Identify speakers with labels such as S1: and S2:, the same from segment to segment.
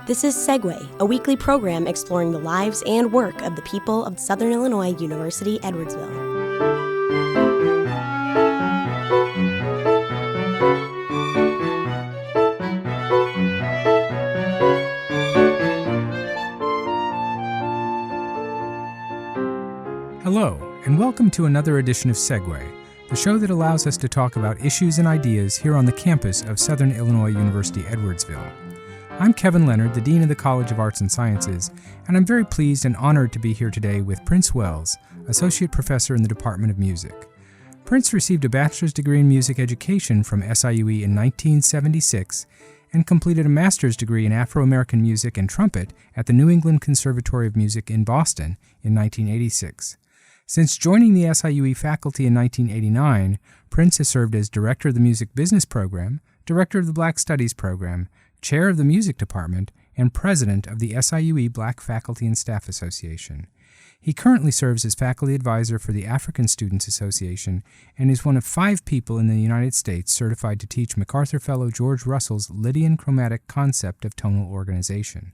S1: This is Segue, a weekly program exploring the lives and work of the people of Southern Illinois University Edwardsville.
S2: Hello, and welcome to another edition of Segue, the show that allows us to talk about issues and ideas here on the campus of Southern Illinois University Edwardsville. I'm Kevin Leonard, the Dean of the College of Arts and Sciences, and I'm very pleased and honored to be here today with Prince Wells, Associate Professor in the Department of Music. Prince received a bachelor's degree in music education from SIUE in 1976 and completed a master's degree in Afro-American music and trumpet at the New England Conservatory of Music in Boston in 1986. Since joining the SIUE faculty in 1989, Prince has served as Director of the Music Business Program, Director of the Black Studies Program, Chair of the Music Department, and President of the SIUE Black Faculty and Staff Association. He currently serves as Faculty Advisor for the African Students Association and is one of 5 people in the United States certified to teach MacArthur Fellow George Russell's Lydian Chromatic concept of tonal organization.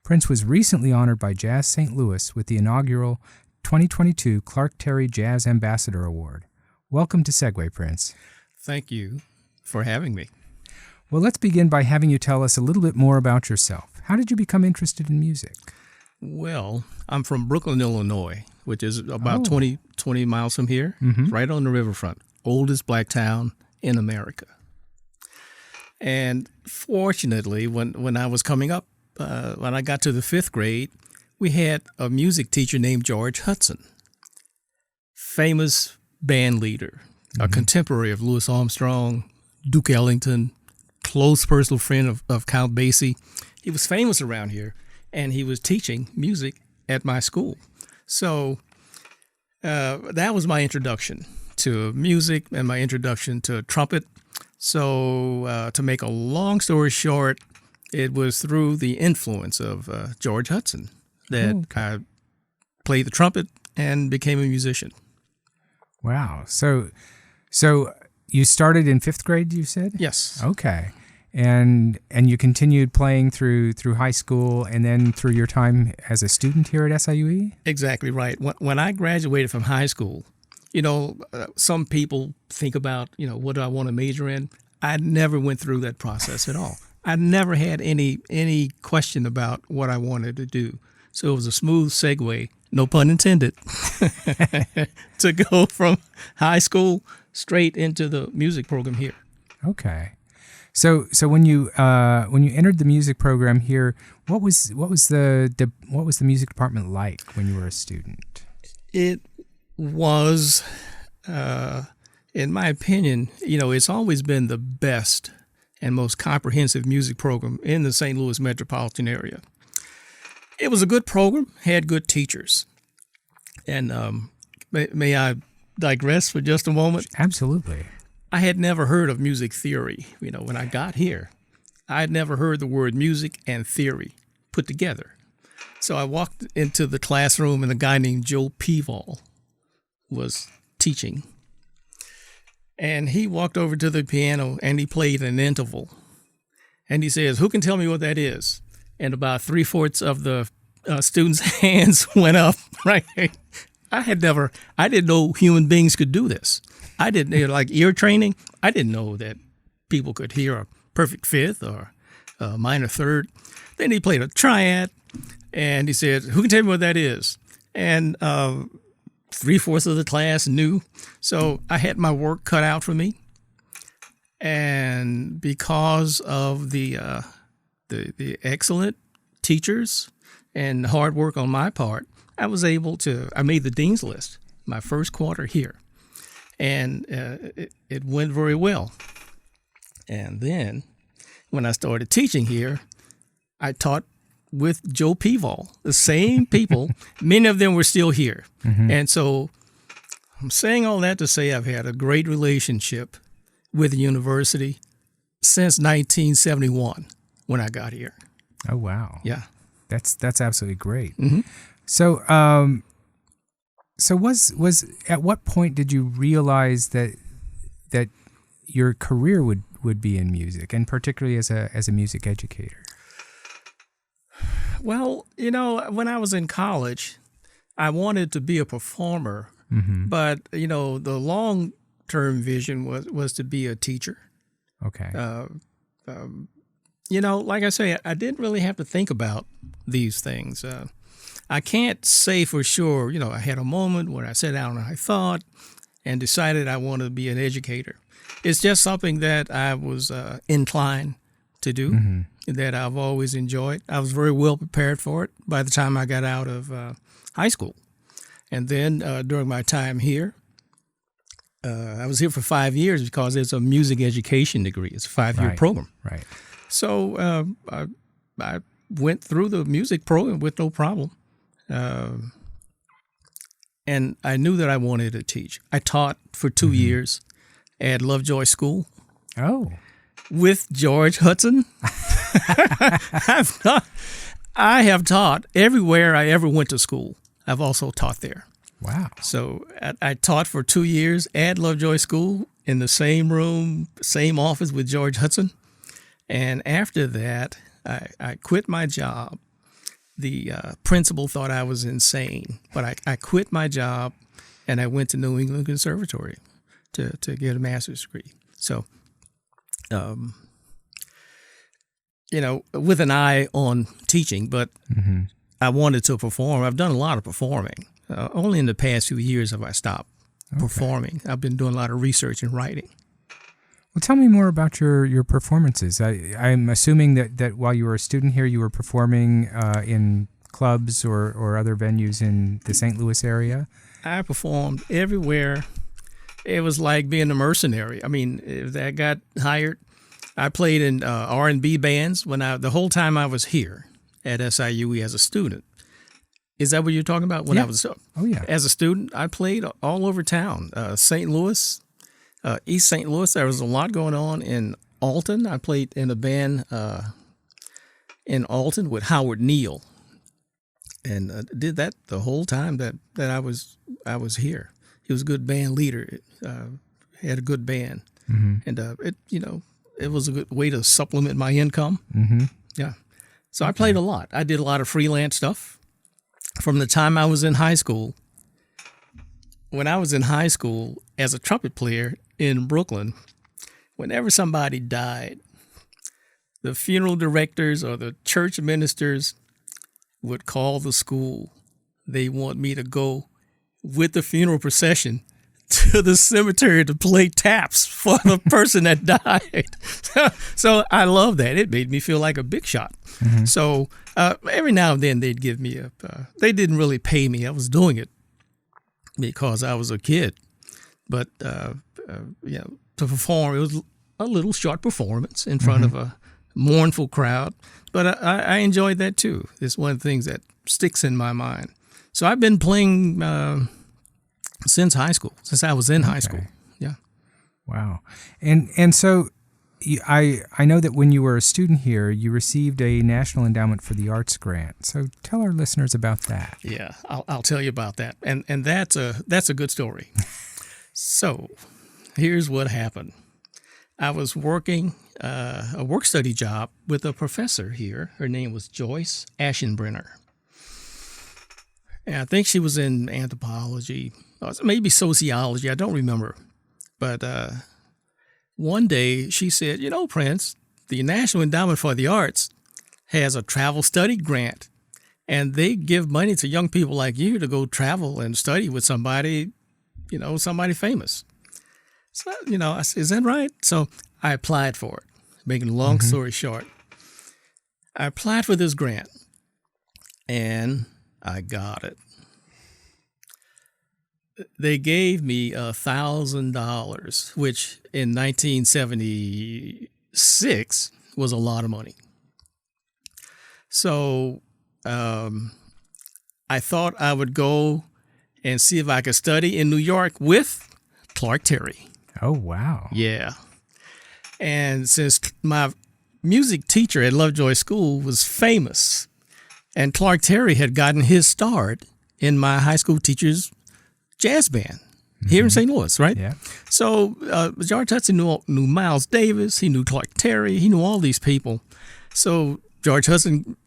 S2: Prince was recently honored by Jazz St. Louis with the inaugural 2022 Clark Terry Jazz Ambassador Award. Welcome to Segue, Prince.
S3: Thank you for having me.
S2: Well, let's begin by having you tell us a little bit more about yourself. How did you become interested in music?
S3: Well, I'm from Brooklyn, Illinois, which is about 20 miles from here, right on the riverfront, oldest black town in America. And fortunately, when I was coming up, when I got to the 5th grade, we had a music teacher named George Hudson, famous band leader, a contemporary of Louis Armstrong, Duke Ellington, close personal friend of Count Basie. He was famous around here, and he was teaching music at my school. So that was my introduction to music and my introduction to trumpet. So to make a long story short, it was through the influence of George Hudson that I played the trumpet and became a musician.
S2: Wow. So you started in 5th grade, you said?
S3: Yes.
S2: Okay. And you continued playing through high school and then through your time as a student here at SIUE?
S3: Exactly right. When I graduated from high school, some people think about, what do I want to major in? I never went through that process at all. I never had any question about what I wanted to do. So it was a smooth segue, no pun intended, to go from high school straight into the music program here.
S2: Okay. So when you entered the music program here, what was the music department like when you were a student?
S3: It was, in my opinion, it's always been the best and most comprehensive music program in the St. Louis metropolitan area. It was a good program, had good teachers, and may I digress for just a moment?
S2: Absolutely.
S3: I had never heard of music theory. When I got here, I had never heard the word music and theory put together. So I walked into the classroom and a guy named Joe Peval was teaching. And he walked over to the piano and he played an interval. And he says, "Who can tell me what that is?" And about 3/4 of the students' hands went up, right? I didn't know human beings could do this. I didn't, like ear training, I didn't know that people could hear a perfect fifth or a minor third. Then he played a triad, and he said, "Who can tell me what that is?" And 3/4 of the class knew. So I had my work cut out for me. And because of the excellent teachers and hard work on my part, I made the dean's list my first quarter here. And it went very well. And then when I started teaching here, I taught with Joe Peval, the same people. Many of them were still here. And so I'm saying all that to say I've had a great relationship with the university since 1971 when I got here.
S2: Oh, wow.
S3: Yeah.
S2: That's absolutely great.
S3: Mm-hmm.
S2: So was at what point did you realize that your career would be in music, and particularly as a music educator?
S3: Well, when I was in college, I wanted to be a performer, but, the long-term vision was to be a teacher.
S2: Okay.
S3: Like I say, I didn't really have to think about these things. I can't say for sure, I had a moment where I sat down and I thought and decided I wanted to be an educator. It's just something that I was inclined to do, that I've always enjoyed. I was very well prepared for it by the time I got out of high school. And then during my time here, I was here for 5 years because it's a music education degree. It's a 5-year program.
S2: Right.
S3: So I went through the music program with no problem. And I knew that I wanted to teach. I taught for 2 years at Lovejoy School.
S2: Oh.
S3: With George Hudson. I have taught everywhere I ever went to school. I've also taught there.
S2: Wow.
S3: So I taught for 2 years at Lovejoy School in the same room, same office with George Hudson. And after that, I quit my job. The principal thought I was insane, but I quit my job and I went to New England Conservatory to get a master's degree. So, with an eye on teaching, but I wanted to perform. I've done a lot of performing. Only in the past few years have I stopped performing. I've been doing a lot of research and writing.
S2: Well, tell me more about your performances. I'm assuming that while you were a student here, you were performing in clubs or other venues in the St. Louis area.
S3: I performed everywhere. It was like being a mercenary. I mean, if I got hired, I played in R&B bands the whole time I was here at SIUE as a student. Is that what you're talking about? When I was as a student, I played all over town. St. Louis. East St. Louis, there was a lot going on in Alton. I played in a band in Alton with Howard Neal, and did that the whole time that I was here. He was a good band leader. Had a good band, and it was a good way to supplement my income. Yeah, so I played a lot. I did a lot of freelance stuff from the time I was in high school. When I was in high school as a trumpet player in Brooklyn, whenever somebody died, the funeral directors or the church ministers would call the school. They want me to go with the funeral procession to the cemetery to play taps for the person that died. So I love that. It made me feel like a big shot. So every now and then they'd give me they didn't really pay me. I was doing it because I was a kid. But, to perform, it was a little short performance in front of a mournful crowd. But I enjoyed that, too. It's one of the things that sticks in my mind. So I've been playing since high school, since I was in high school. Yeah.
S2: Wow. And so I know that when you were a student here, you received a National Endowment for the Arts grant. So tell our listeners about that.
S3: Yeah, I'll tell you about that. And that's a good story. So here's what happened. I was working a work-study job with a professor here. Her name was Joyce Aschenbrenner. And I think she was in anthropology, or maybe sociology. I don't remember. But one day she said, Prince, the National Endowment for the Arts has a travel study grant, and they give money to young people like you to go travel and study with somebody, somebody famous. So, I said, is that right? So I applied for it. Making a long story short, I applied for this grant, and I got it. They gave me $1,000, which in 1976 was a lot of money. So I thought I would go and see if I could study in New York with Clark Terry.
S2: Oh, wow.
S3: Yeah. And since my music teacher at Lovejoy School was famous, and Clark Terry had gotten his start in my high school teacher's jazz band here in St. Louis, right?
S2: Yeah.
S3: So George Hudson knew Miles Davis. He knew Clark Terry. He knew all these people. So George Hudson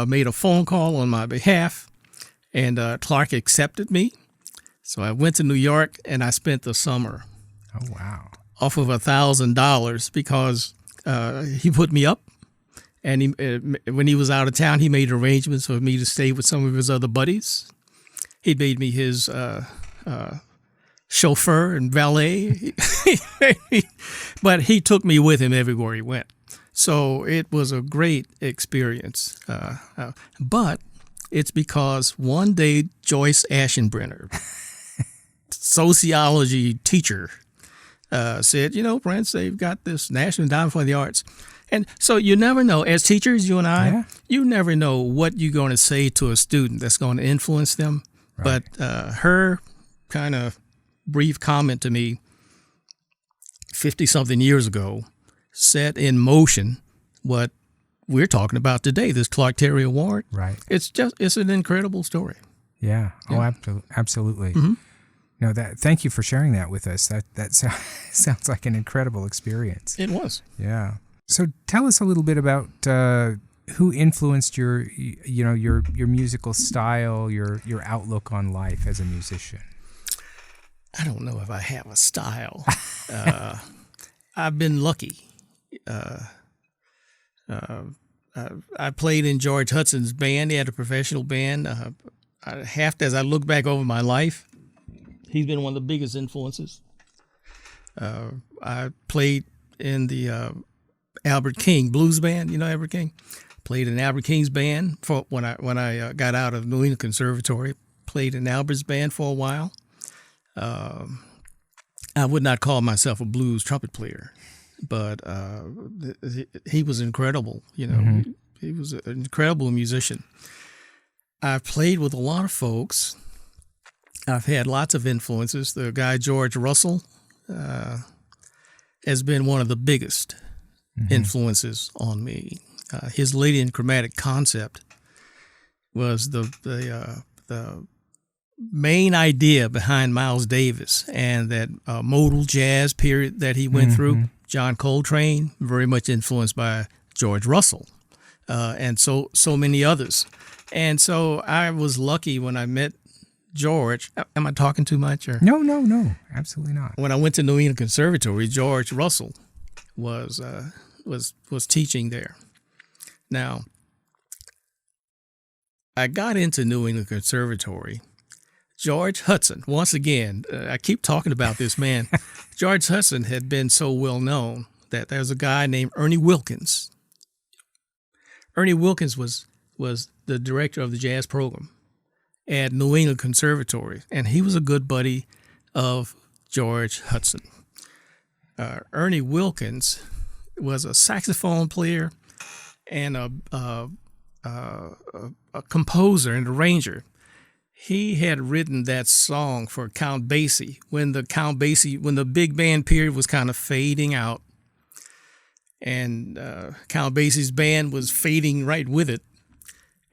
S3: made a phone call on my behalf, and Clark accepted me. So I went to New York, and I spent the summer.
S2: Oh, wow.
S3: Off of $1,000 because he put me up, and when he was out of town, he made arrangements for me to stay with some of his other buddies. He made me his chauffeur and valet, but he took me with him everywhere he went. So it was a great experience. But it's because one day Joyce Aschenbrenner, sociology teacher, said, Prince, they've got this National Endowment for the Arts. And so you never know. As teachers, you and I, you never know what you're going to say to a student that's going to influence them. Right. But her kind of brief comment to me 50-something years ago set in motion what we're talking about today, this Clark Terry Award.
S2: Right.
S3: It's an incredible story.
S2: Yeah. Oh, absolutely. Mm-hmm. No, thank you for sharing that with us. That sounds like an incredible experience.
S3: It was.
S2: Yeah. So tell us a little bit about who influenced your musical style, your outlook on life as a musician.
S3: I don't know if I have a style. I've been lucky. I played in George Hudson's band. He had a professional band. As I look back over my life, he's been one of the biggest influences. I played in the Albert King blues band. You know Albert King? Played in Albert King's band for when I got out of New England Conservatory. Played in Albert's band for a while. I would not call myself a blues trumpet player, but he was incredible. Mm-hmm. He was an incredible musician. I've played with a lot of folks. I've had lots of influences. The guy George Russell has been one of the biggest influences on me. His Lydian chromatic concept was the main idea behind Miles Davis and that modal jazz period that he went through. John Coltrane, very much influenced by George Russell, and so many others. And so I was lucky when I met George. Am I talking too much? Or?
S2: No, absolutely not.
S3: When I went to New England Conservatory, George Russell was teaching there. Now, I got into New England Conservatory. George Hudson, once again, I keep talking about this man. George Hudson had been so well known that there was a guy named Ernie Wilkins. Ernie Wilkins was the director of the jazz program at New England Conservatory, and he was a good buddy of George Hudson. Ernie Wilkins was a saxophone player and a composer and arranger. He had written that song for Count Basie when the big band period was kind of fading out, and Count Basie's band was fading right with it.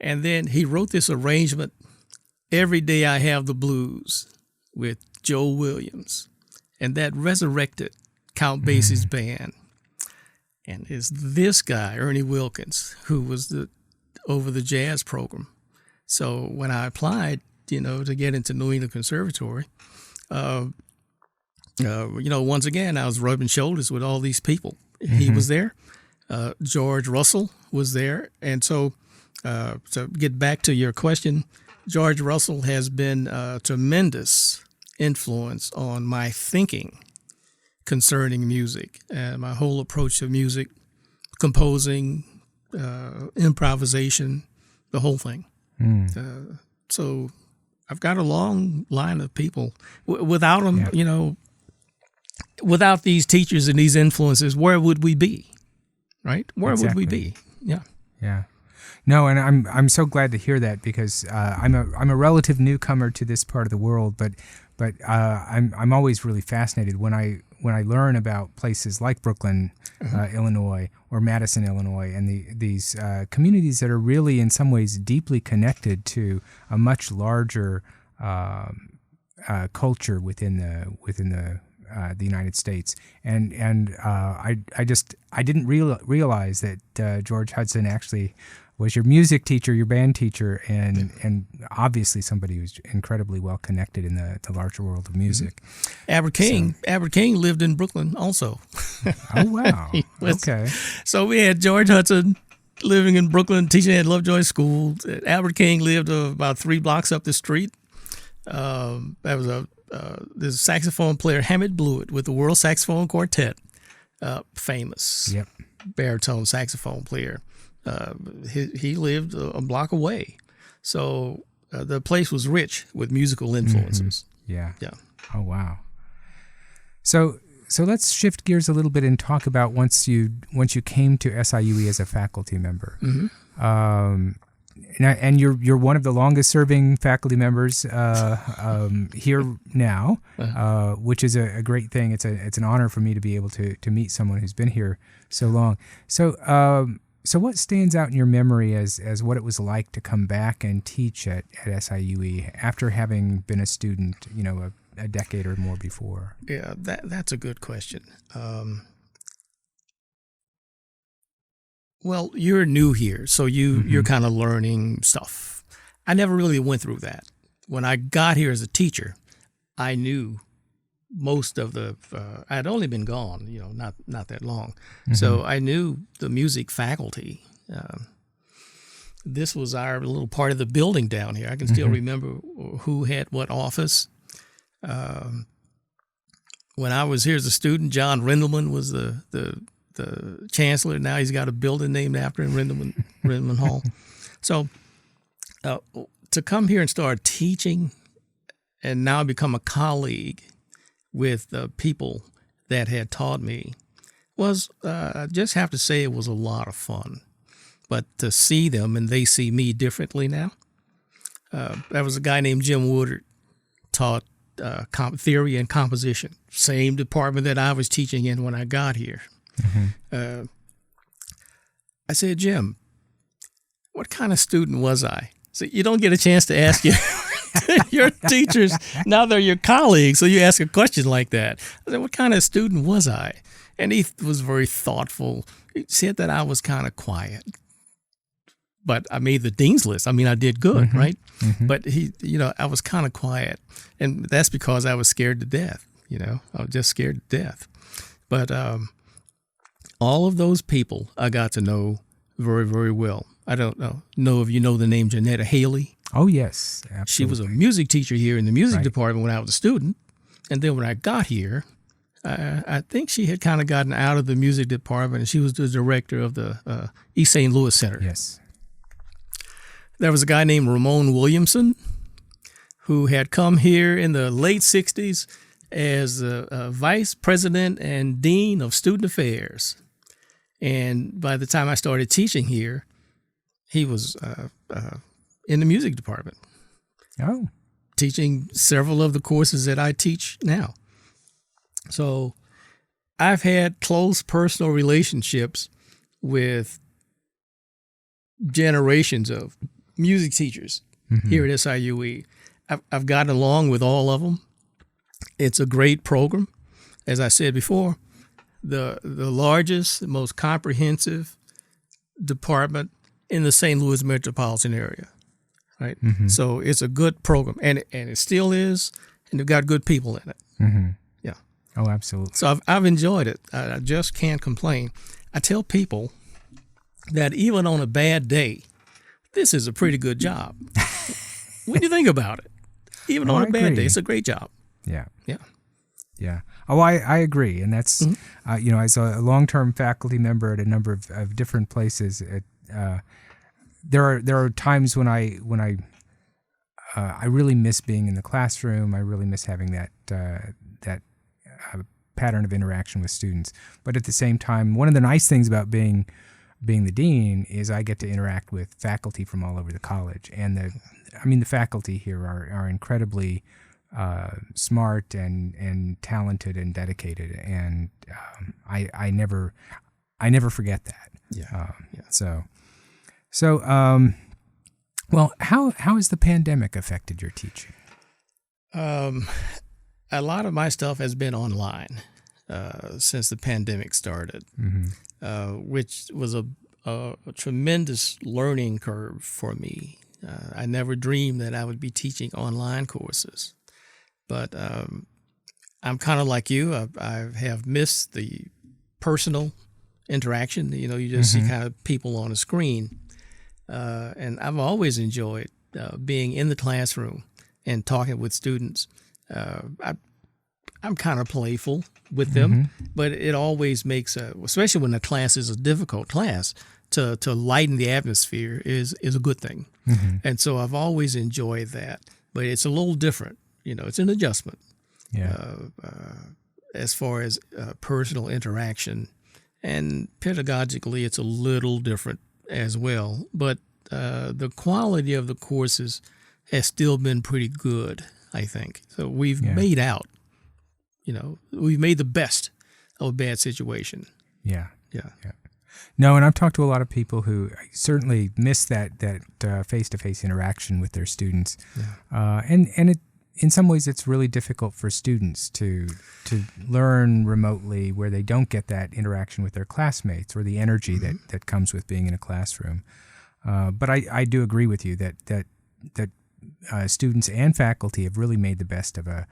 S3: And then he wrote this arrangement, "Every Day I Have the Blues," with Joe Williams, and that resurrected Count Basie's band. And it's this guy, Ernie Wilkins, who was over the jazz program. So when I applied, to get into New England Conservatory, once again, I was rubbing shoulders with all these people. He was there. George Russell was there. And so to get back to your question, George Russell has been a tremendous influence on my thinking concerning music and my whole approach to music, composing, improvisation, the whole thing. So I've got a long line of people. Without them, without these teachers and these influences, where would we be? Right? Where would we be? Yeah.
S2: Yeah. No, and I'm so glad to hear that because I'm a relative newcomer to this part of the world, but I'm always really fascinated when I learn about places like Brooklyn, Illinois, or Madison, Illinois, and these communities that are really in some ways deeply connected to a much larger culture within the United States, and I didn't realize that George Hudson actually was your music teacher, your band teacher, and obviously somebody who's incredibly well connected in the larger world of music.
S3: Albert King lived in Brooklyn also.
S2: Oh, wow. Okay. So
S3: we had George Hudson living in Brooklyn, teaching at Lovejoy School. Albert King lived about 3 blocks up the street. That was there's a saxophone player, Hammett Blewett, with the World Saxophone Quartet, famous baritone saxophone player. He lived a block away. So the place was rich with musical influences.
S2: Yeah. Oh, wow. So let's shift gears a little bit and talk about once you came to SIUE as a faculty member. And you're one of the longest serving faculty members here now, which is a great thing. It's an honor for me to be able to meet someone who's been here so long. So what stands out in your memory as what it was like to come back and teach at SIUE after having been a student, a decade or more before?
S3: Yeah, that's a good question. Well, you're new here, so you're kind of learning stuff. I never really went through that. When I got here as a teacher, I knew most of I'd only been gone, not that long. So I knew the music faculty. This was our little part of the building down here. I can still remember who had what office. When I was here as a student, John Rindelman was the chancellor. Now he's got a building named after him, Rindelman Hall. So to come here and start teaching and now become a colleague with the people that had taught me was, I just have to say, it was a lot of fun. But to see them and they see me differently now. There was a guy named Jim Woodard, taught theory and composition, same department that I was teaching in when I got here. I said, Jim, what kind of student was I? So you don't get a chance to ask your teachers. Now they're your colleagues, so you ask a question like that. I said, what kind of student was I? And he was very thoughtful. He said that I was kind of quiet. But I made the dean's list. I mean, I did good, right? But I was kind of quiet. And that's because I was scared to death, I was just scared to death. But all of those people I got to know very, very well. I don't know if you know the name Jeanetta Haley.
S2: Oh, yes, absolutely.
S3: She was a music teacher here in the music department when I was a student. And then when I got here, I think she had kind of gotten out of the music department, and she was the director of the East St. Louis Center.
S2: Yes.
S3: There was a guy named Ramon Williamson who had come here in the late 60s as the vice president and dean of student affairs. And by the time I started teaching here, he was in the music department.
S2: Oh.
S3: Teaching several of the courses that I teach now. So I've had close personal relationships with generations of music teachers here at SIUE. I've gotten along with all of them. It's a great program. As I said before, the largest, most comprehensive department in the St. Louis metropolitan area, right? So it's a good program, and it still is, and they've got good people in it. Yeah.
S2: Oh, absolutely.
S3: So I've enjoyed it. I just can't complain. I tell people that even on a bad day, this is a pretty good job. When you think about it, even on a bad day, it's a great job.
S2: Yeah.
S3: Yeah.
S2: Yeah. Oh, I agree. And that's, as a long-term faculty member at a number of different places, there are times when I really miss being in the classroom. I really miss having that pattern of interaction with students. But at the same time, one of the nice things about being the dean is I get to interact with faculty from all over the college. And the faculty here are incredibly smart and talented and dedicated, and I never forget that.
S3: Yeah.
S2: Well, how has the pandemic affected your teaching?
S3: A lot of my stuff has been online since the pandemic started, which was a tremendous learning curve for me. I never dreamed that I would be teaching online courses, but I'm kind of like you. I have missed the personal interaction. You know, you just see kind of people on a screen, and I've always enjoyed being in the classroom and talking with students. I'm kind of playful with them, but it always makes, especially when the class is a difficult class, to lighten the atmosphere is a good thing. And so I've always enjoyed that, but it's a little different. You know, it's an adjustment.
S2: Yeah.
S3: As far as personal interaction, and pedagogically, it's a little different as well. But the quality of the courses has still been pretty good, I think. So we've made out. You know, we've made the best of a bad situation.
S2: Yeah.
S3: Yeah.
S2: No, and I've talked to a lot of people who certainly miss that face-to-face interaction with their students, and it, in some ways, it's really difficult for students to learn remotely where they don't get that interaction with their classmates or the energy that comes with being in a classroom. But I do agree with you that students and faculty have really made the best of a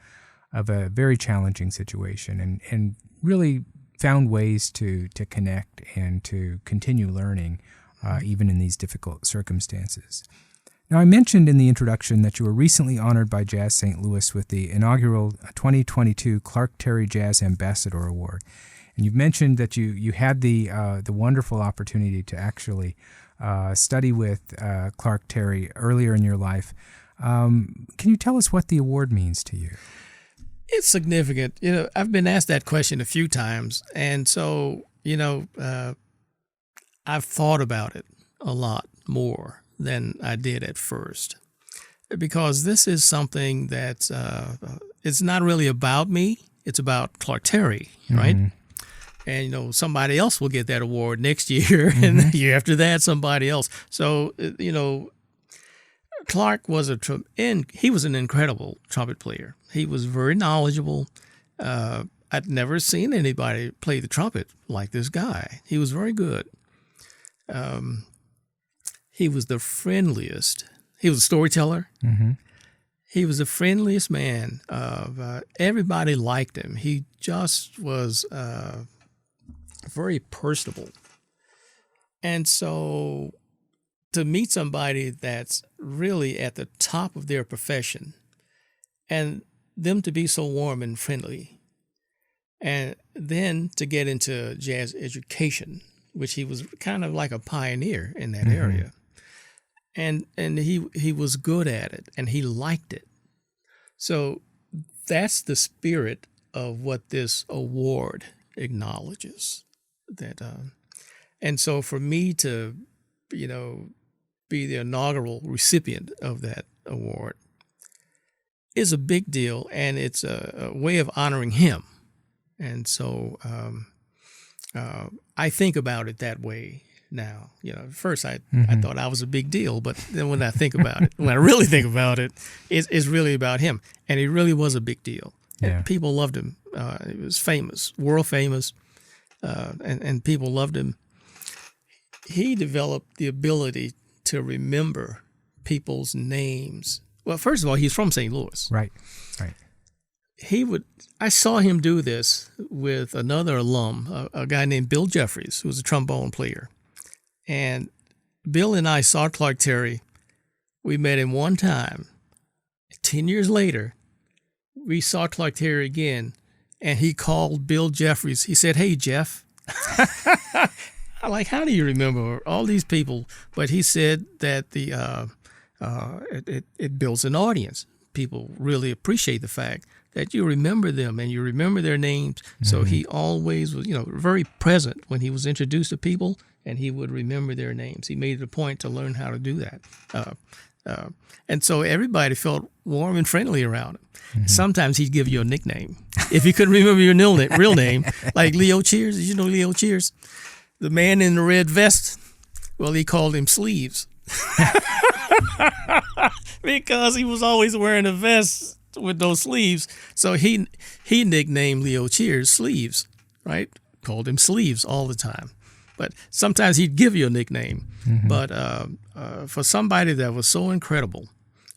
S2: very challenging situation and really found ways to connect and to continue learning even in these difficult circumstances. Now, I mentioned in the introduction that you were recently honored by Jazz St. Louis with the inaugural 2022 Clark Terry Jazz Ambassador Award. And you've mentioned that you had the wonderful opportunity to actually study with Clark Terry earlier in your life. Can you tell us what the award means to you?
S3: It's significant. You know, I've been asked that question a few times, and so, you know, I've thought about it a lot more than I did at first, because this is something that it's not really about me. It's about Clark Terry, right? And, you know, somebody else will get that award next year, and the year after that, somebody else. So, you know, Clark was he was an incredible trumpet player. He was very knowledgeable. I'd never seen anybody play the trumpet like this guy. He was very good. He was the friendliest. He was a storyteller. He was the friendliest man. Everybody liked him. He just was very personable. And so to meet somebody that's really at the top of their profession and them to be so warm and friendly, and then to get into jazz education, which he was kind of like a pioneer in that area. And he was good at it, and he liked it. So that's the spirit of what this award acknowledges. That, and so for me to, you know, be the inaugural recipient of that award is a big deal, and it's a way of honoring him. And so I think about it that way now. You know, at first I thought I was a big deal, but then when I think about it, when I really think about it, it's really about him. And he really was a big deal. Yeah. And people loved him. He was famous, world famous, and people loved him. He developed the ability to remember people's names. Well, first of all, he's from St. Louis.
S2: Right.
S3: I saw him do this with another alum, a guy named Bill Jeffries, who was a trombone player. And Bill and I saw Clark Terry. We met him one time. 10 years later, we saw Clark Terry again, and he called Bill Jeffries. He said, "Hey, Jeff." I'm like, how do you remember all these people? But he said that it builds an audience. People really appreciate the fact that you remember them and you remember their names. So he always was, you know, very present when he was introduced to people, and he would remember their names. He made it a point to learn how to do that. And so everybody felt warm and friendly around him. Sometimes he'd give you a nickname if you couldn't remember your real name, like Leo Cheers. Did you know Leo Cheers? The man in the red vest, well, he called him Sleeves because he was always wearing a vest with those sleeves. So he nicknamed Leo Cheers Sleeves, right? Called him Sleeves all the time. But sometimes he'd give you a nickname. But for somebody that was so incredible,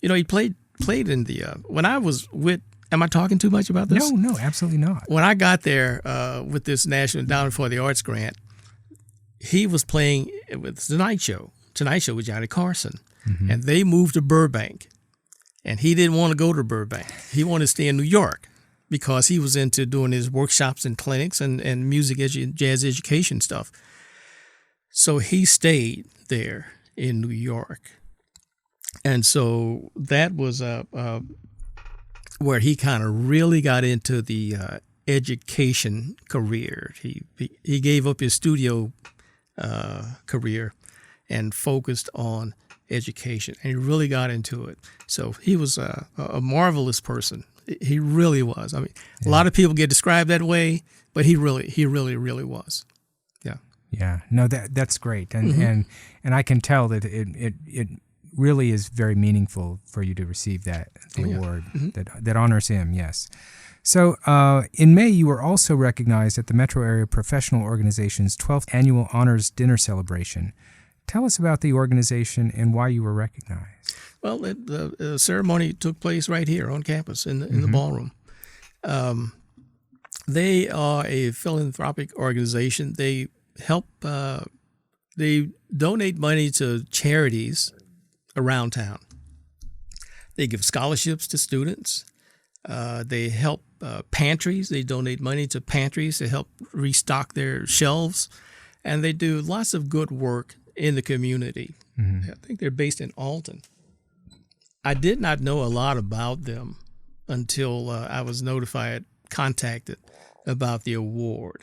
S3: he played in the when I was with. Am I talking too much about this?
S2: No, absolutely not.
S3: When I got there with this National Endowment for the Arts grant, he was playing with the Tonight Show with Johnny Carson, and they moved to Burbank, and he didn't want to go to Burbank. He wanted to stay in New York because he was into doing his workshops and clinics and music jazz education stuff. So he stayed there in New York, and so that was where he kind of really got into the education career. He gave up his studio career and focused on education, and he really got into it. So he was a marvelous person. He really was. I mean, a lot of people get described that way, but he really was. Yeah.
S2: Yeah. No, that's great, and I can tell that it really is very meaningful for you to receive the award that honors him. Yes. So in May, you were also recognized at the Metro Area Professional Organization's 12th Annual Honors Dinner Celebration. Tell us about the organization and why you were recognized.
S3: Well, the ceremony took place right here on campus in the ballroom. They are a philanthropic organization. They help. They donate money to charities around town. They give scholarships to students. They help pantries. They donate money to pantries to help restock their shelves. And they do lots of good work in the community. I think they're based in Alton. I did not know a lot about them until I was contacted about the award.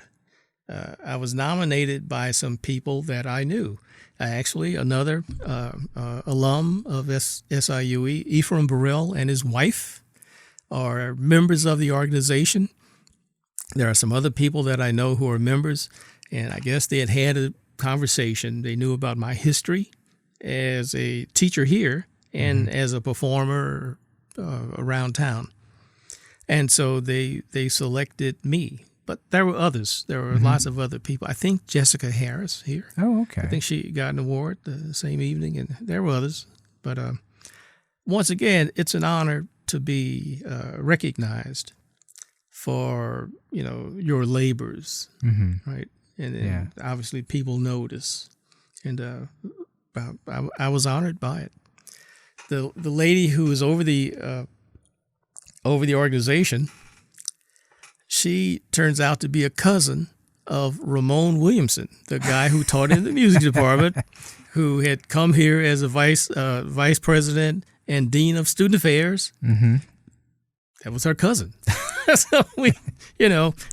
S3: I was nominated by some people that I knew. Actually, another alum of SIUE, Ephraim Burrell, and his wife are members of the organization. There are some other people that I know who are members, and I guess they had a conversation. They knew about my history as a teacher here and as a performer around town. And so they selected me. But there were others. There were lots of other people. I think Jessica Harris here.
S2: Oh, okay.
S3: I think she got an award the same evening, and there were others. But once again, it's an honor to be recognized for your labors, right? And obviously, people notice, and I was honored by it. The lady who was over the organization. She turns out to be a cousin of Ramon Williamson, the guy who taught in the music department, who had come here as a vice president and dean of student affairs. That was her cousin. So we,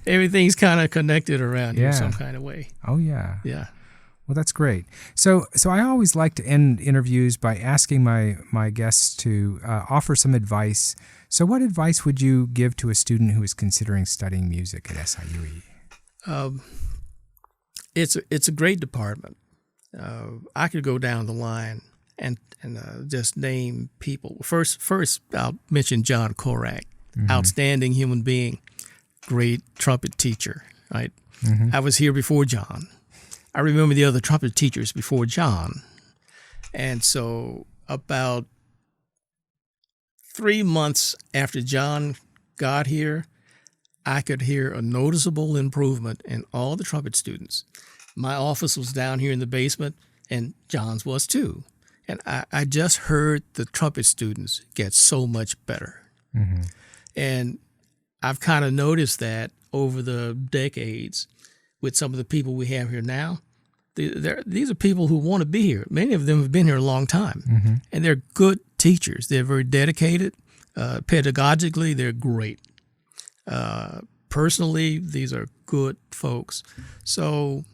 S3: everything's kind of connected around here some kind of way.
S2: Oh yeah.
S3: Yeah.
S2: Well, that's great. So I always like to end interviews by asking my guests to offer some advice. So what advice would you give to a student who is considering studying music at SIUE?
S3: It's a great department. I could go down the line and just name people. First, I'll mention John Korak, outstanding human being, great trumpet teacher. Right, I was here before John. I remember the other trumpet teachers before John, and so about 3 months after John got here, I could hear a noticeable improvement in all the trumpet students. My office was down here in the basement, and John's was too. And I just heard the trumpet students get so much better. And I've kind of noticed that over the decades with some of the people we have here now. These are people who want to be here. Many of them have been here a long time, and they're good teachers. They're very dedicated. Pedagogically, they're great. Personally, these are good folks. So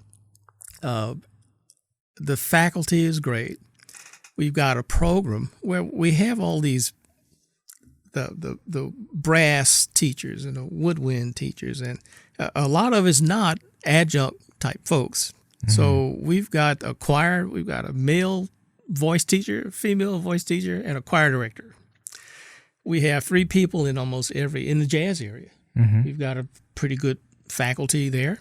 S3: the faculty is great. We've got a program where we have all these the brass teachers and the woodwind teachers, and a lot of it's not adjunct type folks. So we've got a choir, we've got a male voice teacher, female voice teacher, and a choir director. We have 3 people in almost in the jazz area. We've got a pretty good faculty there.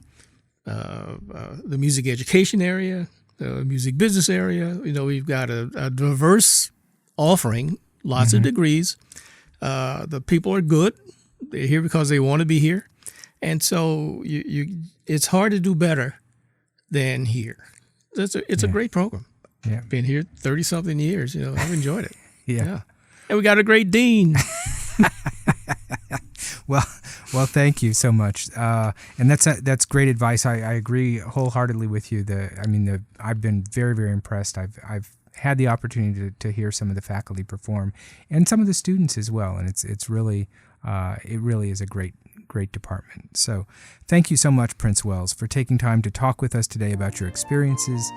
S3: the music education area, the music business area. We've got a diverse offering, lots of degrees. The people are good. They're here because they want to be here. And so it's hard to do better than here. It's a great program.
S2: Yeah.
S3: Been here 30-something years. I've enjoyed it.
S2: Yeah.
S3: And we got a great dean.
S2: Well, thank you so much, and that's great advice. I agree wholeheartedly with you. I've been very, very impressed. I've had the opportunity to hear some of the faculty perform, and some of the students as well. And it really is a great department. So, thank you so much, Prince Wells, for taking time to talk with us today about your experiences,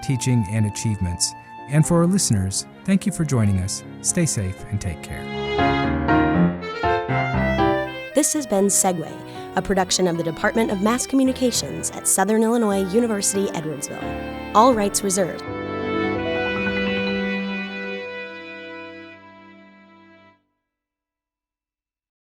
S2: teaching, and achievements. And for our listeners, thank you for joining us. Stay safe and take care.
S1: This has been Segue, a production of the Department of Mass Communications at Southern Illinois University Edwardsville. All rights reserved.